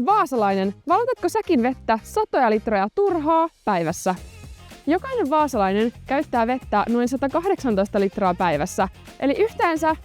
Vaasalainen, valutatko säkin vettä satoja litroja turhaa päivässä? Jokainen vaasalainen käyttää vettä noin 118 litraa päivässä, eli yhteensä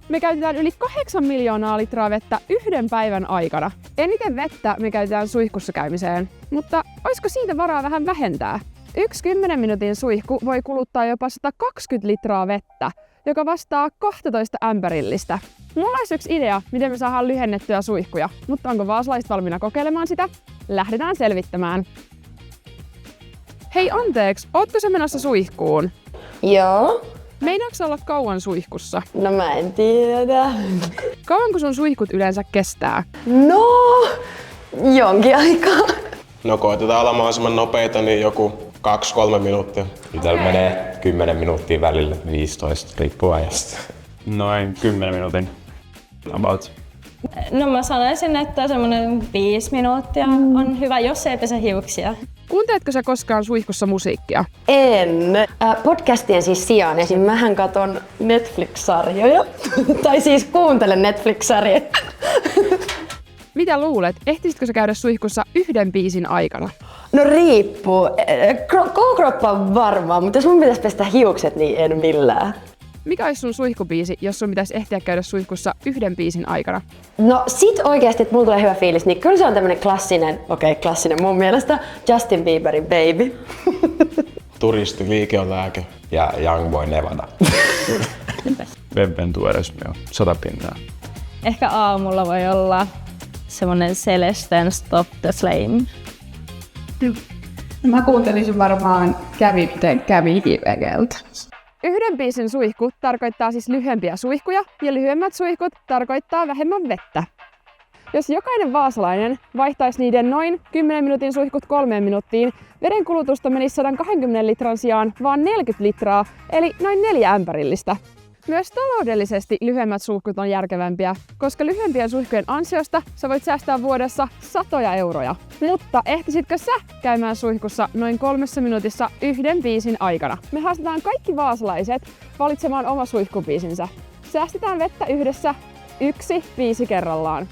me käytetään yli 8 miljoonaa litraa vettä yhden päivän aikana. Eniten vettä me käytetään suihkussa käymiseen, mutta olisiko siitä varaa vähän vähentää? 1 10 minuutin suihku voi kuluttaa jopa 120 litraa vettä, joka vastaa 12 ämpärillistä. Mulla olisi yksi idea, miten me saadaan lyhennettyä suihkuja, mutta onko vaasalaiset valmiina kokeilemaan sitä? Lähdetään selvittämään. Hei anteeksi, ootko sä menossa suihkuun? Joo. Meinaatko olla kauan suihkussa? No mä en tiedä. Kauanko sun suihkut yleensä kestää? No, jonkin aikaa. No koitetaan olla mahdollisimman nopeita, niin joku 2-3 minuuttia. Täällä menee 10 minuuttia välillä, 15 riippuu ajasta. Noin 10 minuutin. About. No mä sanoisin, että semmoinen 5 minuuttia on hyvä, jos ei pese hiuksia. Kuunteletko sä koskaan suihkussa musiikkia? En. Podcastien siis sijaan esim. Mähän katon Netflix-sarjoja. Tai siis kuuntelen Netflix-sarjoja. Mitä luulet, ehtisitkö sä käydä suihkussa yhden biisin aikana? No riippuu. Koko kroppa on varmaan, mutta jos mun pitäisi pestä hiukset, niin en millään. Mikä olisi sun suihkubiisi, jos sun pitäisi ehtiä käydä suihkussa yhden biisin aikana? No sit oikeesti, että mulla tulee hyvä fiilis, niin kyllä se on tämmönen klassinen, klassinen mun mielestä, Justin Bieberin Baby. Turistiliike on lääke. Ja Youngboy Nevada. Venventueres, joo. 100 pinnaa. Ehkä aamulla voi olla semmonen Celeste'n Stop the Flame. Mä kuuntelisin varmaan Kävikivekeltä. Yhden biisin suihku tarkoittaa siis lyhyempiä suihkuja ja lyhyemmät suihkut tarkoittaa vähemmän vettä. Jos jokainen vaasalainen vaihtaisi niiden noin 10 minuutin suihkut 3 minuuttiin, vedenkulutusta menisi 120 litran sijaan vaan 40 litraa, eli noin 4 ämpärillistä. Myös taloudellisesti lyhyemmät suihkut on järkevämpiä, koska lyhyempien suihkujen ansiosta sä voit säästää vuodessa satoja euroja. Mutta ehtisitkö sä käymään suihkussa noin 3 minuutissa yhden biisin aikana? Me haastetaan kaikki vaasalaiset valitsemaan oma suihkubiisinsä. Säästetään vettä yhdessä, 1 biisi kerrallaan.